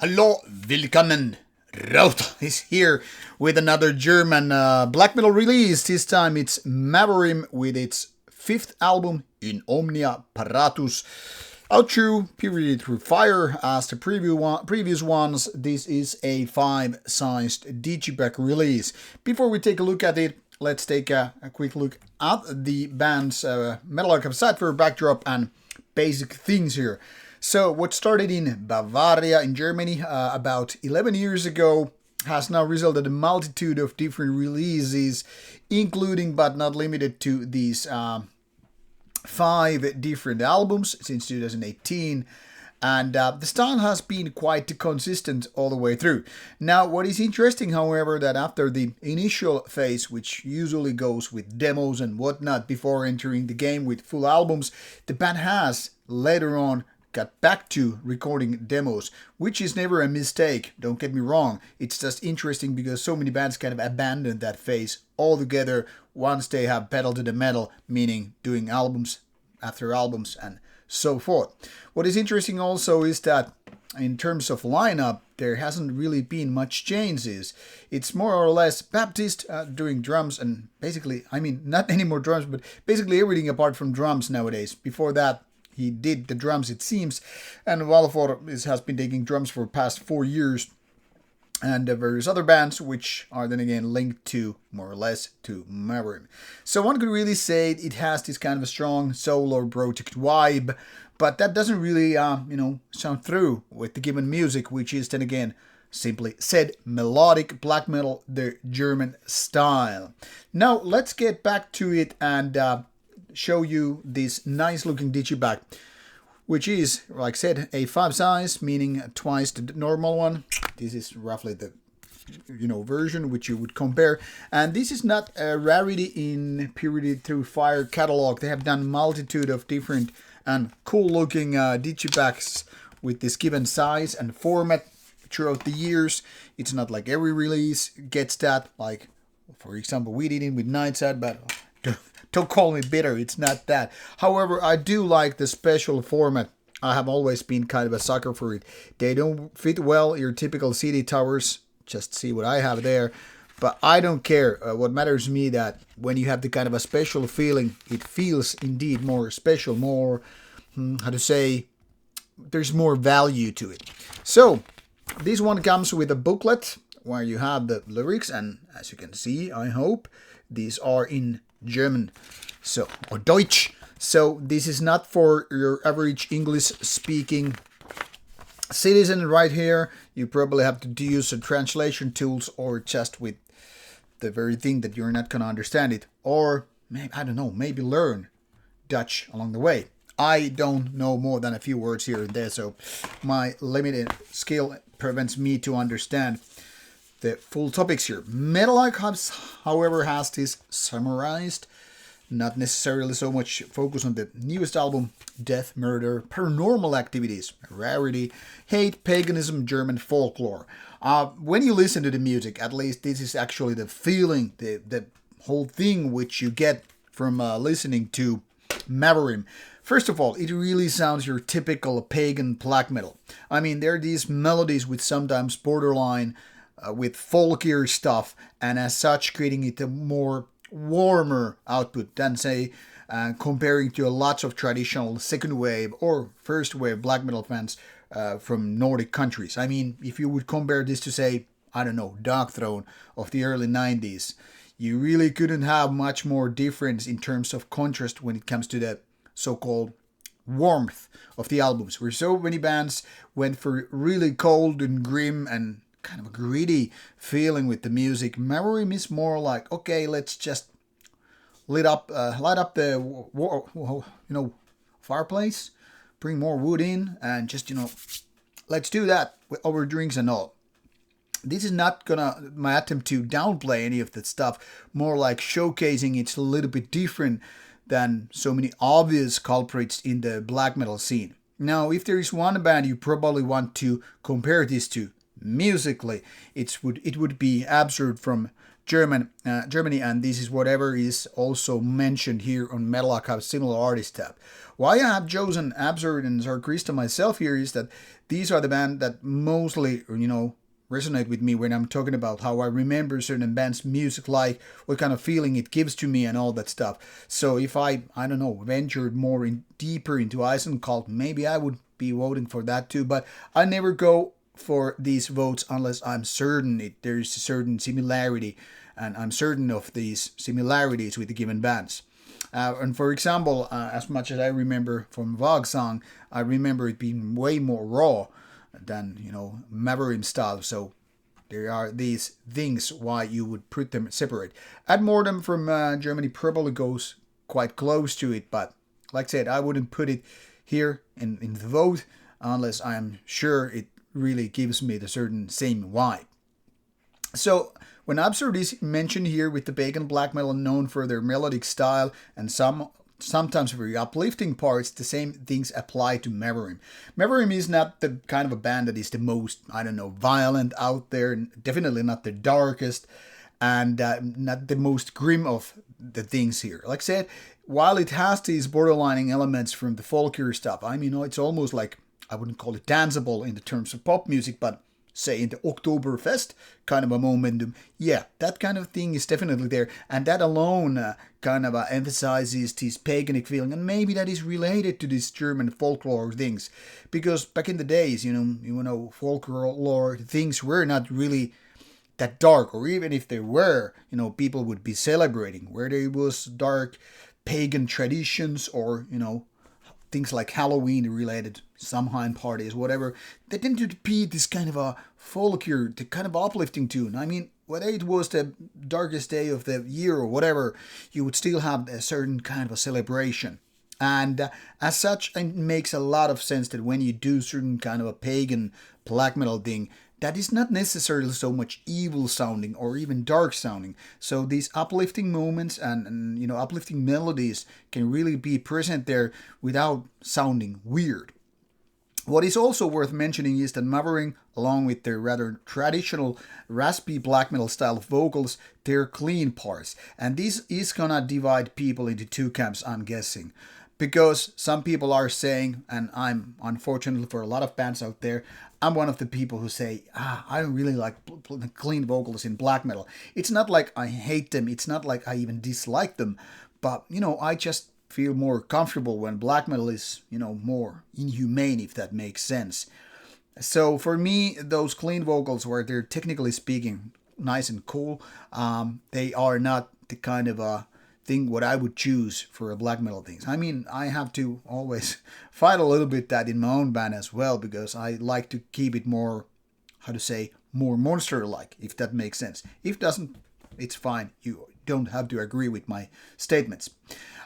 Hallo, willkommen. Rauta is here with another German black metal release. This time it's Mavorim with its fifth album in Omnia Paratus. Out through Period Through Fire as the previous ones. This is a 5-sized digipack release. Before we take a look at it, let's take a quick look at the band's Metal Archive site for backdrop and basic things here. So what started in Bavaria in Germany about 11 years ago has now resulted in a multitude of different releases, including but not limited to these 5 different albums since 2018. And the style has been quite consistent all the way through. Now, what is interesting, however, that after the initial phase, which usually goes with demos and whatnot before entering the game with full albums, the band has later on got back to recording demos, which is never a mistake, don't get me wrong. It's just interesting because so many bands kind of abandon that phase altogether once they have pedal to the metal, meaning doing albums after albums and so forth. What is interesting also is that in terms of lineup, there hasn't really been much changes. It's more or less Baptist doing drums and basically, not any more drums, but basically everything apart from drums nowadays. Before that, he did the drums, it seems, and Valfor has been taking drums for the past 4 years, and various other bands, which are then again linked to, more or less, to Mavorim. So one could really say it has this kind of a strong solo project vibe, but that doesn't really, sound through with the given music, which is then again, simply said, melodic black metal, the German style. Now, let's get back to it and show you this nice looking digipack, which is, like I said, a 5 size, meaning twice the normal one. This is roughly the version which you would compare, and this is not a rarity in Period Through Fire catalog. They have done multitude of different and cool looking digipacks with this given size and format throughout the years. It's not like every release gets that, like for example we did it with Nightside, but don't call me bitter, it's not that. However, I do like the special format. I have always been kind of a sucker for it. They don't fit well your typical CD towers. Just see what I have there. But I don't care. What matters to me that when you have the kind of a special feeling, it feels indeed more special, more, there's more value to it. So, this one comes with a booklet where you have the lyrics, and as you can see, I hope, these are in German, or Deutsch. So this is not for your average English-speaking citizen right here. You probably have to use some translation tools, or just with the very thing that you're not gonna understand it, or maybe learn Dutch along the way. I don't know more than a few words here and there, so my limited skill prevents me to understand the full topics here. Metal Archives, however, has this summarized, not necessarily so much focus on the newest album, Death, Murder, Paranormal Activities, Rarity, Hate, Paganism, German Folklore. When you listen to the music, at least this is actually the feeling, the whole thing which you get from listening to Mavorim. First of all, it really sounds your typical pagan black metal. There are these melodies with sometimes borderline with folkier stuff, and as such creating it a more warmer output than, say, comparing to lots of traditional second wave or first wave black metal fans from Nordic countries. If you would compare this to, say, Dark Throne of the early 90s, you really couldn't have much more difference in terms of contrast when it comes to the so-called warmth of the albums, where so many bands went for really cold and grim and kind of a gritty feeling with the music. Mavorim is more like, okay, let's just light up the fireplace, bring more wood in, and just let's do that over drinks and all. This is not my attempt to downplay any of that stuff, more like showcasing it's a little bit different than so many obvious culprits in the black metal scene. Now, if there is one band you probably want to compare this to musically, it would be Absurd from Germany, and this is whatever is also mentioned here on Metal Archive similar artist tab. Why I have chosen Absurd and Tsar Christo myself here is that these are the band that mostly, resonate with me when I'm talking about how I remember certain bands' music, like what kind of feeling it gives to me and all that stuff. So if I don't know, ventured more deeper into Eisenkalt, maybe I would be voting for that too, but I never go for these votes unless I'm certain there's a certain similarity, and I'm certain of these similarities with the given bands. And for example, as much as I remember from Vagsang, I remember it being way more raw than, Mavorim style. So there are these things why you would put them separate. Ad Mortem from Germany probably goes quite close to it, but like I said, I wouldn't put it here in the vote unless I'm sure it really gives me the certain same vibe. So when Absurd is mentioned here with the pagan black metal known for their melodic style and sometimes very uplifting parts, the same things apply to Mavorim. Mavorim is not the kind of a band that is the most, violent out there, definitely not the darkest, and not the most grim of the things here. Like I said, while it has these borderlining elements from the folkier stuff, it's almost like, I wouldn't call it danceable in the terms of pop music, but say in the Oktoberfest kind of a momentum, yeah, that kind of thing is definitely there, and that alone emphasizes this paganic feeling, and maybe that is related to these German folklore things, because back in the days, folklore things were not really that dark, or even if they were, people would be celebrating, whether it was dark pagan traditions or, things like Halloween related Samhain parties, whatever, they tend to be this kind of a folkier, the kind of uplifting tune. Whether it was the darkest day of the year or whatever, you would still have a certain kind of a celebration. And as such, it makes a lot of sense that when you do certain kind of a pagan black metal thing, that is not necessarily so much evil sounding or even dark sounding. So these uplifting moments and uplifting melodies can really be present there without sounding weird. What is also worth mentioning is that Mavorim, along with their rather traditional raspy black metal style of vocals, they're clean parts. And this is gonna divide people into two camps, I'm guessing. Because some people are saying, and I'm unfortunately for a lot of bands out there, I'm one of the people who say, I don't really like clean vocals in black metal. It's not like I hate them, it's not like I even dislike them, but, I just feel more comfortable when black metal is, more inhumane, if that makes sense. So for me, those clean vocals, where they're technically speaking nice and cool, they are not the kind of a thing what I would choose for a black metal things. I have to always fight a little bit that in my own band as well, because I like to keep it more, more monster-like, if that makes sense. If it doesn't, it's fine. You don't have to agree with my statements.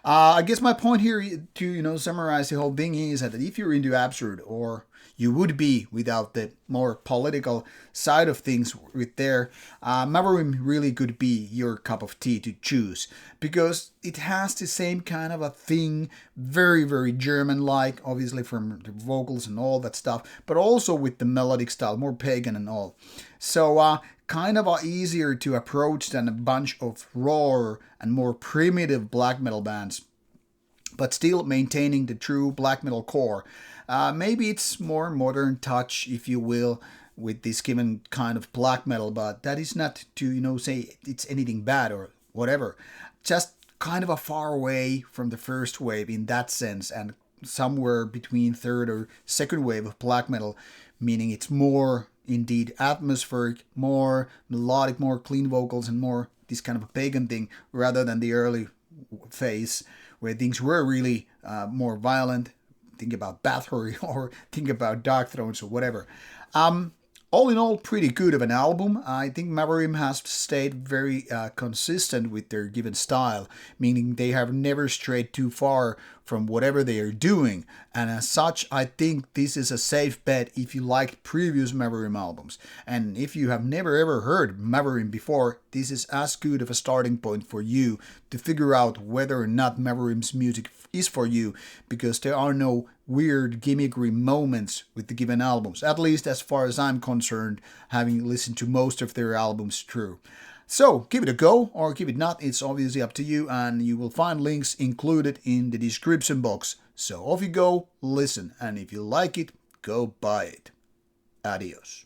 I guess my point here to summarize the whole thing is that if you're into Absurd, or you would be without the more political side of things with there, Mavorim really could be your cup of tea to choose, because it has the same kind of a thing, very, very German-like, obviously from the vocals and all that stuff, but also with the melodic style, more pagan and all. So kind of easier to approach than a bunch of raw and more primitive black metal bands, but still maintaining the true black metal core. Maybe it's more modern touch, if you will, with this given kind of black metal, but that is not to, say it's anything bad or whatever. Just kind of a far away from the first wave in that sense, and somewhere between third or second wave of black metal, meaning it's more indeed atmospheric, more melodic, more clean vocals, and more this kind of a pagan thing, rather than the early phase where things were really more violent. Think about Bathory or think about Dark Thrones or whatever. All in all, pretty good of an album. I think Mavorim has stayed very consistent with their given style, meaning they have never strayed too far from whatever they are doing. And as such, I think this is a safe bet if you liked previous Mavorim albums. And if you have never ever heard Mavorim before, this is as good of a starting point for you to figure out whether or not Mavorim's music is for you, because there are no weird gimmickry moments with the given albums, at least as far as I'm concerned, having listened to most of their albums through. So give it a go or give it not, it's obviously up to you, and you will find links included in the description box. So off you go, listen, and if you like it, go buy it. Adios.